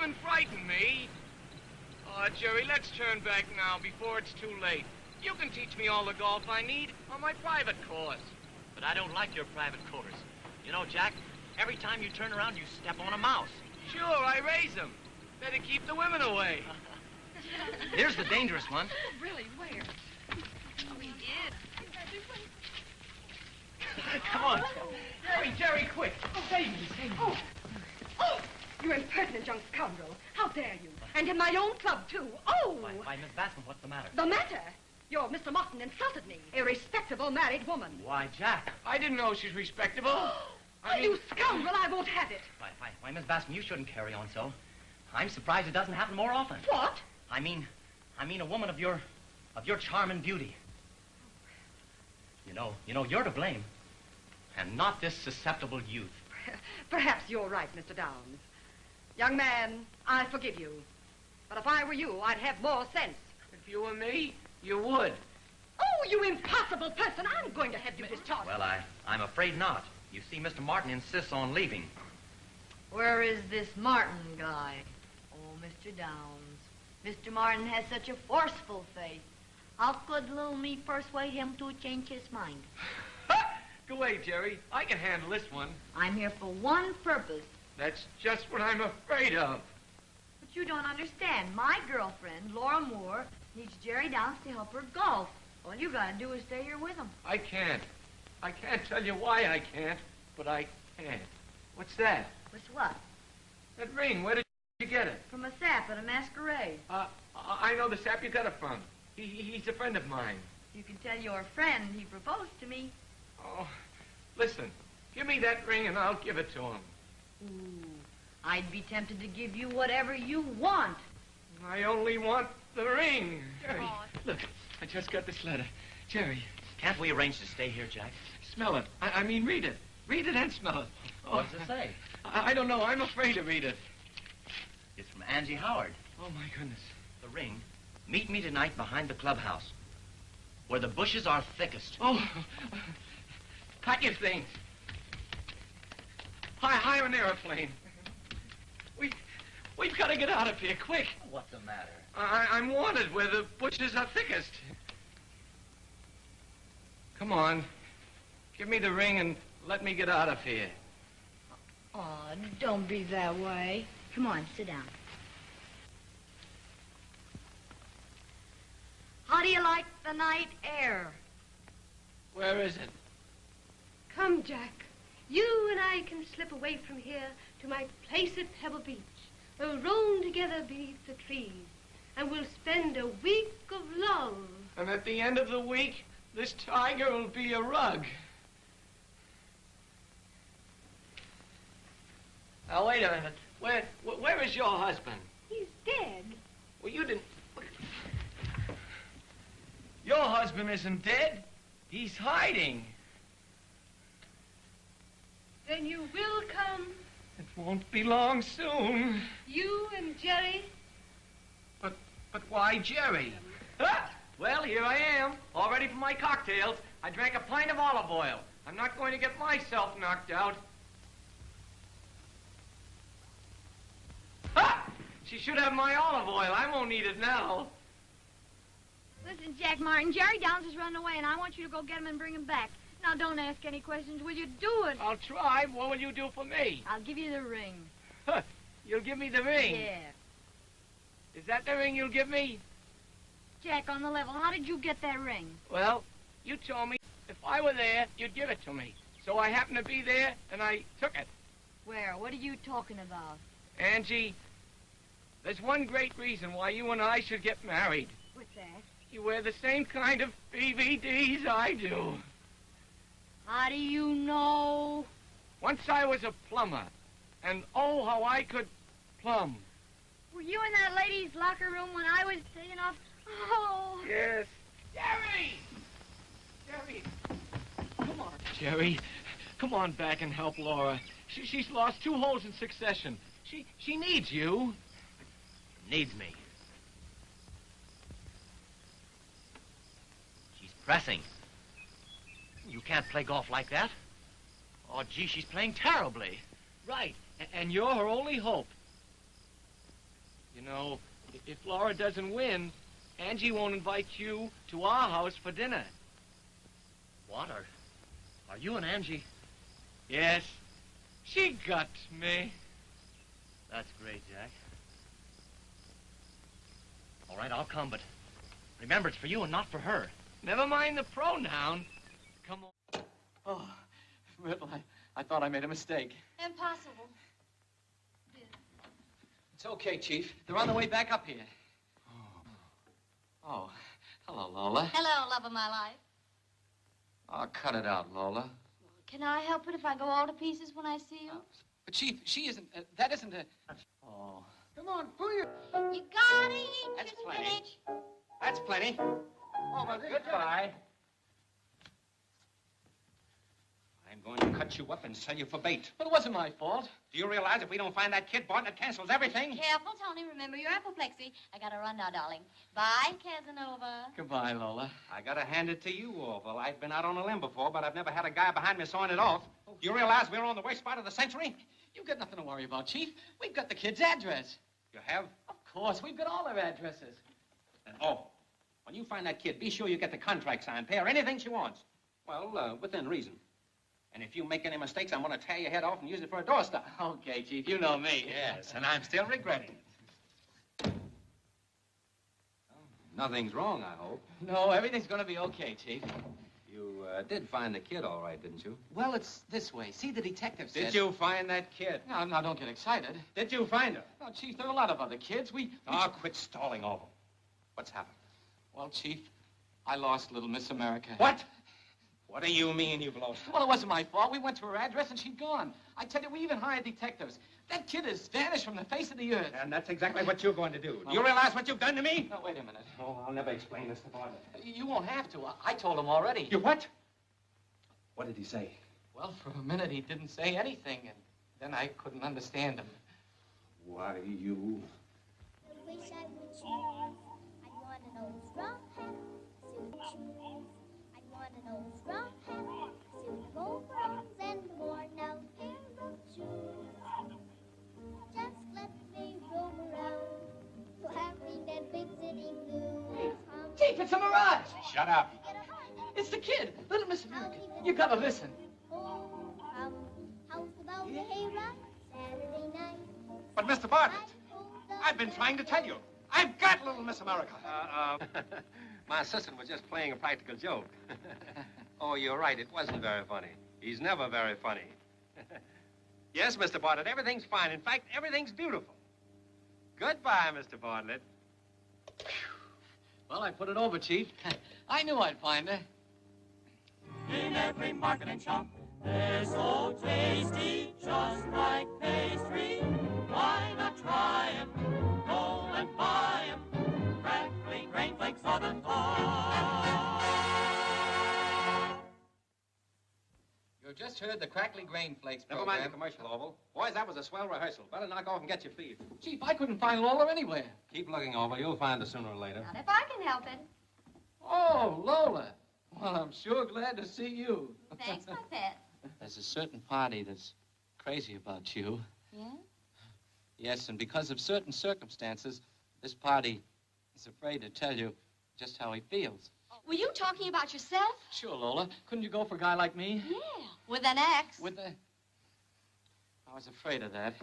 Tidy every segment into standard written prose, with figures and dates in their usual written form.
even frighten me. Oh, Jerry, let's turn back now before it's too late. You can teach me all the golf I need on my private course. But I don't like your private course. You know, Jack, every time you turn around, you step on a mouse. Sure, I raise them. Better keep the women away. Here's the dangerous one. Oh, really? Where? Oh, he is. Come on. Jerry, quick. Oh, baby. Oh. Oh, you impertinent young scoundrel. How dare you? And in my own club, too. Oh! Why, Miss Bascom, what's the matter? The matter? Your Mr. Martin insulted me. A respectable married woman. Why, Jack. I didn't know she's respectable. You scoundrel, I won't have it. Why, Miss Bascom, you shouldn't carry on so. I'm surprised it doesn't happen more often. What? I mean a woman of your charm and beauty. You know, you're to blame. And not this susceptible youth. Perhaps you're right, Mr. Downs. Young man, I forgive you. But if I were you, I'd have more sense. If you were me, you would. Oh, you impossible person. I'm going to have you discharged. Well, I'm afraid not. You see, Mr. Martin insists on leaving. Where is this Martin guy? Oh, Mr. Downs. Mr. Martin has such a forceful face. How could little me persuade him to change his mind? Go away, Jerry. I can handle this one. I'm here for one purpose. That's just what I'm afraid of. But you don't understand. My girlfriend, Laura Moore, needs Jerry Downs to help her golf. All you gotta do is stay here with him. I can't. I can't tell you why I can't, but I can't. What's that? What's what? That ring. Where did you get it? From a sap at a masquerade. I know the sap you got it from. He's a friend of mine. You can tell your friend he proposed to me. Oh, listen. Give me that ring and I'll give it to him. Ooh, I'd be tempted to give you whatever you want. I only want the ring. Jerry, look, I just got this letter. Jerry. Can't we arrange to stay here, Jack? Smell it. I mean, read it. Read it and smell it. Oh, What does it say? I don't know. I'm afraid to read it. It's from Angie Howard. Oh, my goodness. The ring. Meet me tonight behind the clubhouse, where the bushes are thickest. Oh, pack your things. Hire an airplane. We've got to get out of here, quick. What's the matter? I'm wanted where the bushes are thickest. Come on. Give me the ring and let me get out of here. Oh, don't be that way. Come on, sit down. How do you like the night air? Where is it? Come, Jack. You and I can slip away from here to my place at Pebble Beach. We'll roam together beneath the trees, and we'll spend a week of love. And at the end of the week, this tiger will be a rug. Now, wait a minute. Where is your husband? He's dead. Well, you didn't... Your husband isn't dead. He's hiding. Then you will come, It won't be long soon. you and Jerry. But why Jerry? Ah! Well, here I am, all ready for my cocktails. I drank a pint of olive oil. I'm not going to get myself knocked out. Ah! She should have my olive oil. I won't need it now. Listen, Jack Martin, Jerry Downs is running away, and I want you to go get him and bring him back. Now, don't ask any questions. Will you do it? I'll try. What will you do for me? I'll give you the ring. Huh. You'll give me the ring? Yeah. Is that the ring you'll give me? Jack, on the level, how did you get that ring? Well, you told me if I were there, you'd give it to me. So I happened to be there, and I took it. Where? What are you talking about? Angie, there's one great reason why you and I should get married. What's that? You wear the same kind of BVDs I do. How do you know? Once I was a plumber, and oh, how I could plumb. Were you in that lady's locker room when I was taking off? Oh. Yes. Jerry! Jerry! Come on. Jerry, come on back and help Laura. She's lost 2 holes in succession. She needs you. Needs me. She's pressing. You can't play golf like that. Oh, gee, she's playing terribly. Right. And you're her only hope. You know, if Laura doesn't win, Angie won't invite you to our house for dinner. What? Are you and Angie? Yes, she got me. That's great, Jack. All right, I'll come, but remember, it's for you and not for her. Never mind the pronoun. Come on. Oh, Myrtle, I thought I made a mistake. Impossible. It's okay, Chief. They're on the way back up here. Oh, hello, Lola. Hello, love of my life. Oh, cut it out, Lola. Can I help it if I go all to pieces when I see you? But, Chief, she isn't... that isn't a... Oh. Come on, pull your... You gotta eat That's your plenty. spinach. That's plenty. Oh, my Goodbye. I'm going to cut you up and sell you for bait. But it wasn't my fault. Do you realize if we don't find that kid, Barton, it cancels everything? Careful, Tony. Remember your apoplexy. I gotta run now, darling. Bye, Casanova. Goodbye, Lola. I gotta hand it to you, Orville. I've been out on a limb before, but I've never had a guy behind me sawing it off. Do you realize we're on the worst spot of the century? You've got nothing to worry about, Chief. We've got the kid's address. You have? Of course, we've got all their addresses. Oh, when you find that kid, be sure you get the contract signed. Pay her anything she wants. Well, within reason. And if you make any mistakes, I'm going to tear your head off and use it for a doorstop. Okay, Chief, you know me. Yes, and I'm still regretting it. Nothing's wrong, I hope. No, everything's going to be okay, Chief. You did find the kid all right, didn't you? Well, it's this way. See, the detective said... Did you find that kid? No, don't get excited. Did you find her? No, Chief, there are a lot of other kids. Oh, quit stalling, Orville. What's happened? Well, Chief, I lost little Miss America. What? What do you mean you've lost her? Well, it wasn't my fault. We went to her address and she'd gone. I tell you, we even hired detectives. That kid has vanished from the face of the earth. And that's exactly what you're going to do. Do you realize what you've done to me? No, wait a minute. Oh, I'll never explain this to Bartlett. You won't have to. I told him already. You what? What did he say? Well, for a minute he didn't say anything, and then I couldn't understand him. Why, you... I wish I would choose. I'd want an old straw hat, suit shoes. I'd want an old straw hat, suit of overalls, and a worn-out pair of shoes. Just let me roam around, so happy that big city blues. Chief, it's a mirage! Shut up. It's the kid, little Miss America. You gotta listen. House without a hayride, Saturday night. But, Mr. Bartlett, I've been trying to tell you. I've got little Miss America. My assistant was just playing a practical joke. Oh, you're right. It wasn't very funny. He's never very funny. Yes, Mr. Bartlett, everything's fine. In fact, everything's beautiful. Goodbye, Mr. Bartlett. Well, I put it over, Chief. I knew I'd find her. In every market and shop, they're so tasty, just like pastry. Why not try 'em? Go and buy 'em. Crackly grain flakes are the top. You've just heard the Crackly Grain Flakes Never program. mind the commercial, Orville. Boys, that was a swell rehearsal. Better knock off and get your feed. Chief, I couldn't find Lola anywhere. Keep looking, Orville. You'll find her sooner or later. Not if I can help it. Oh, Lola. Well, I'm sure glad to see you. Thanks, my pet. There's a certain party that's crazy about you. Yeah? Yes, and because of certain circumstances, this party is afraid to tell you just how he feels. Were you talking about yourself? Sure, Lola. Couldn't you go for a guy like me? Yeah, with an ex. With the... I was afraid of that.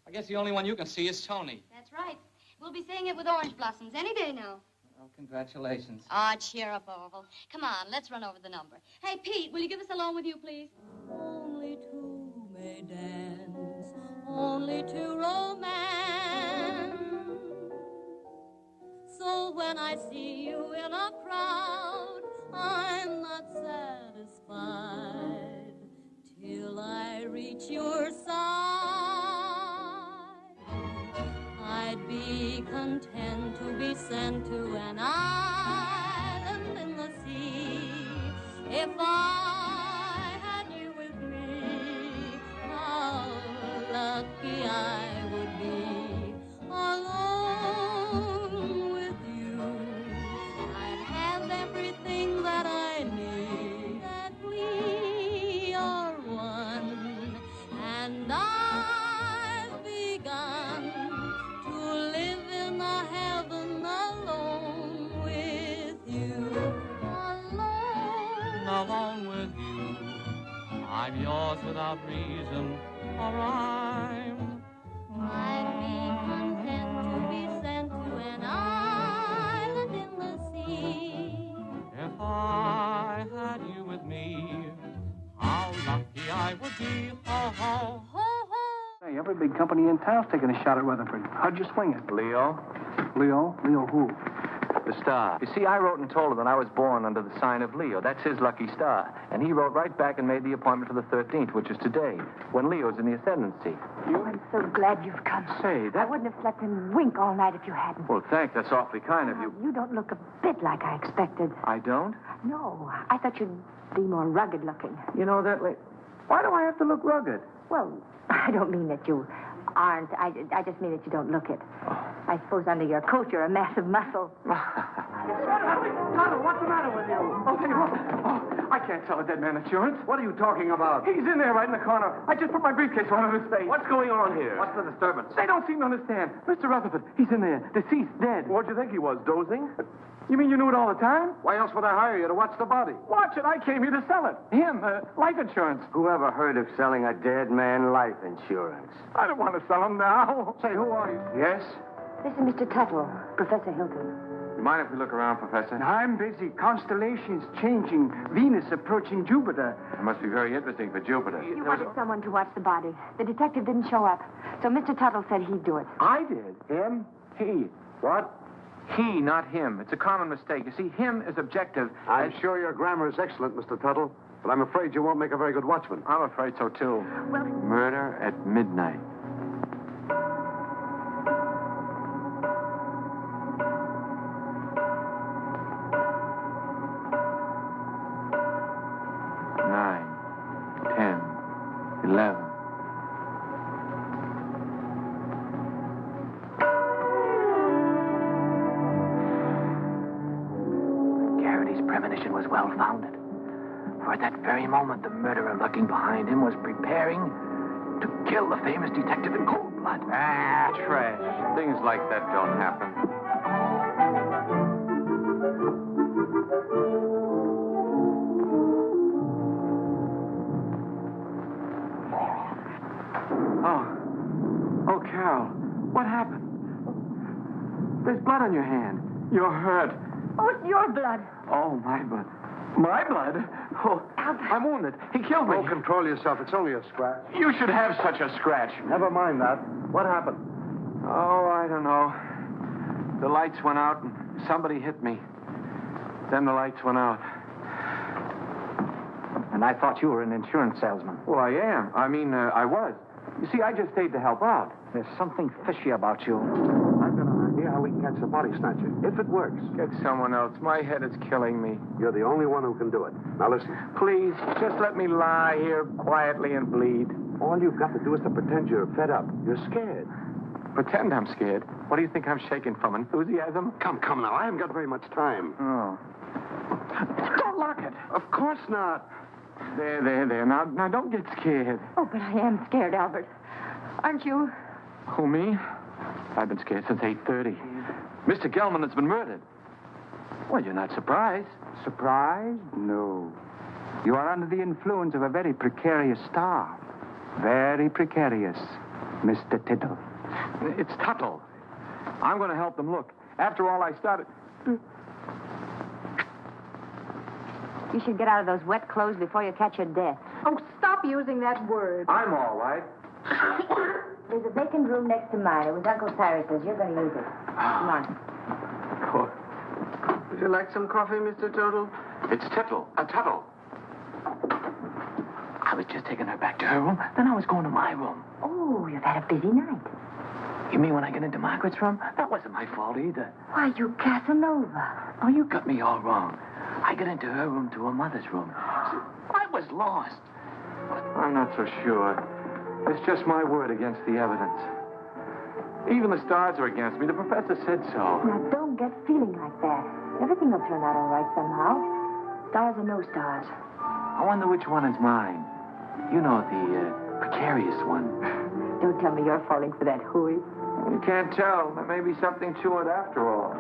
I guess the only one you can see is Tony. That's right. We'll be seeing it with orange blossoms any day now. Well, congratulations. Ah, cheer up, Orville. Come on, let's run over the number. Hey, Pete, will you give us a loan with you, please? Only two may dance, only two romance. So when I see you in a crowd, I'm not satisfied till I reach your side. I'd be content to be sent to an island in the sea if I had you with me. How lucky I would be alone with you. I'd have everything that I need, that we are one, and I've begun to live applause without reason or rhyme. I'd be content to be sent to an island in the sea. If I had you with me, how lucky I would be. Ho, ho. Hey, every big company in town's taking a shot at Rutherford. How'd you swing it? Leo? Leo? Leo who? The star. You see, I wrote and told her that I was born under the sign of Leo. That's his lucky star. And he wrote right back and made the appointment for the 13th, which is today, when Leo's in the ascendancy. I'm so glad you've come. Say, that... I wouldn't have slept and wink all night if you hadn't. Well, thanks. That's awfully kind of you. You don't look a bit like I expected. I don't? No, I thought you'd be more rugged looking. You know, that... Why do I have to look rugged? Well, I don't mean that you aren't. I just mean that you don't look it. I suppose under your coat you're a mass of muscle. Tonto, what's the matter with you? I can't sell a dead man insurance. What are you talking about? He's in there right in the corner. I just put my briefcase right on his face. What's going on here? What's the disturbance? They don't seem to understand. Mr. Rutherford, he's in there, deceased, dead. What'd you think he was, dozing? You mean you knew it all the time? Why else would I hire you to watch the body? Watch it. I came here to sell it. Him, life insurance. Who ever heard of selling a dead man life insurance? I don't want to sell him now. Say, who are you? Yes? This is Mr. Tuttle, Professor Hilton. You mind if we look around, Professor? I'm busy. Constellations changing. Venus approaching Jupiter. It must be very interesting for Jupiter. You wanted someone to watch the body. The detective didn't show up, so Mr. Tuttle said he'd do it. I did. Him? He. What? He, not him. It's a common mistake. You see, him is objective. I'm sure your grammar is excellent, Mr. Tuttle, but I'm afraid you won't make a very good watchman. I'm afraid so, too. Well... Murder at midnight. Was well-founded. For at that very moment, the murderer lurking behind him was preparing to kill the famous detective in cold blood. Ah, trash. Things like that don't happen. Oh, Carol, what happened? There's blood on your hand. You're hurt. Oh, it's your blood. Oh, my blood. My blood? Oh, Albert. I'm wounded. He killed me. Oh, control yourself. It's only a scratch. You should have such a scratch. Never mind that. What happened? Oh, I don't know. The lights went out and somebody hit me. Then the lights went out. And I thought you were an insurance salesman. Well, I am. I was. You see, I just stayed to help out. There's something fishy about you. I've got an idea how we can catch the body snatcher. If it works. Get someone else. My head is killing me. You're the only one who can do it. Now listen. Please, just let me lie here quietly and bleed. All you've got to do is to pretend you're fed up. You're scared. Pretend I'm scared? What do you think I'm shaking from? Enthusiasm? Come now. I haven't got very much time. Oh. Don't lock it. Of course not. There. Now, don't get scared. Oh, but I am scared, Albert. Aren't you? Who, me? I've been scared since 8:30. Mr. Gelman has been murdered. Well, you're not surprised. Surprised? No. You are under the influence of a very precarious star. Very precarious, Mr. Tittle. It's Tuttle. I'm going to help them look. After all, I started... You should get out of those wet clothes before you catch your death. Oh, stop using that word. I'm all right. There's a vacant room next to mine. It was Uncle Cyrus's. You're going to use it. Come on. Would you like some coffee, Mr. Tuttle? It's Tuttle. Tuttle. I was just taking her back to her room. Then I was going to my room. Oh, you've had a busy night. You mean when I got into Margaret's room? That wasn't my fault either. Why, you Casanova. Oh, you got me all wrong. I got into her room to her mother's room. I was lost. I'm not so sure. It's just my word against the evidence. Even the stars are against me. The professor said so. Now, don't get feeling like that. Everything will turn out all right somehow. Stars or no stars. I wonder which one is mine. You know, the precarious one. Don't tell me you're falling for that hooey. You can't tell. There may be something to it after all.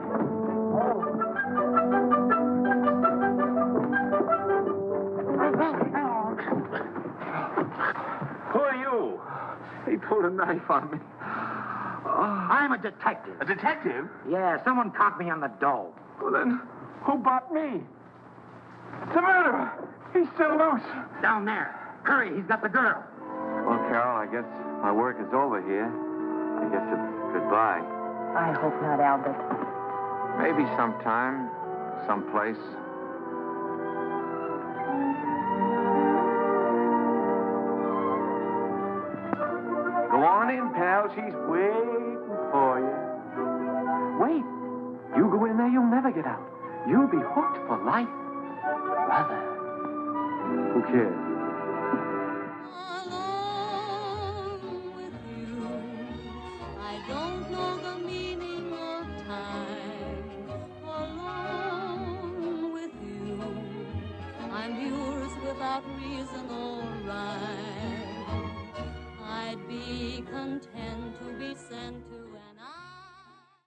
Who are you? He pulled a knife on me. I'm a detective. A detective? Yeah, someone caught me on the dole. Well, then, who bought me? The murderer. He's still loose. Down there. Hurry, he's got the girl. Well, Carol, I guess my work is over here. I guess it's goodbye. I hope not, Albert. Maybe sometime, someplace. Go on in, pal. She's waiting for you. Wait. You go in there, you'll never get out. You'll be hooked for life. Brother. Who cares? Alone with you, I don't know the meaning of time. Alone with you, I'm yours without reason or rhyme. I'd be content to be sent to